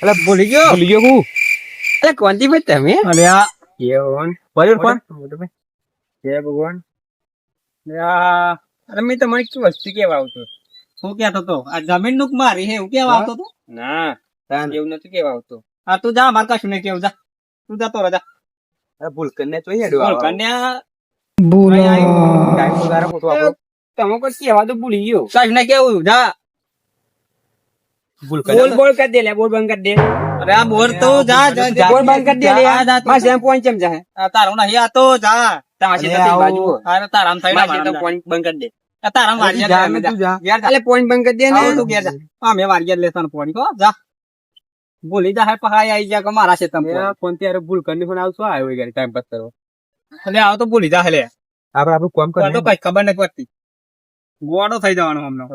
એટલે ભૂલી ગયો હું એટલે કોણથી ભાઈ તમે અલે આ કેવન બરાબર કોણ જય ભગવાન અરે મેં તો મને શું વસ્તુ કેવા આવતો હું કેતો તો આ જમીન નું મારી હે એવું કેવા આવતો તો ના એવું નથી કેવા આવતો આ તું જા માર કશું નહીં કેવું જા તું જતો રહે જા ભૂલ કરીને તો હેડો બોલ કન્યા ટાઈમ વગાડો ખોટો આપણો તમે કોઈ કેવા તો ભૂલી ગયો કશું નહીં કેવું જા બોલ બોલ કરી દે લે બોલ બંધ કરી દે અરે આ બોર તો જા જા બોલ બંધ કરી દે લે જા, જા, માં શેમ્પુ આઈ ચમ જાહે આ તારો નહીં આ તો જા તમારી અરે તો આવું. બાજુ અરે તારામ થઈ માં શેમ્પુ પોઈન્ટ બંધ કરી દે તારામ વાડિયા જા, લે, તું જા. ઘેર જા. એટલે પોઈન્ટ બંધ કરી દે ને આવું તું ઘેર જા. હા મેં વાડિયા લેતા પોણી કો જા ભૂલી જા હે પહાઈ આઈ જા કે મારા છે તમ ફોન થી ભૂલ કરીને ફોન આવતો આવ્યો ગાડી ટાઈમ પાસ કરવા એટલે આવ તો ભૂલી જા હે લે આપણે આપણું કામ તો કઈ ખબર નથી પડતી ગોળો થઈ જવાનો હમણાં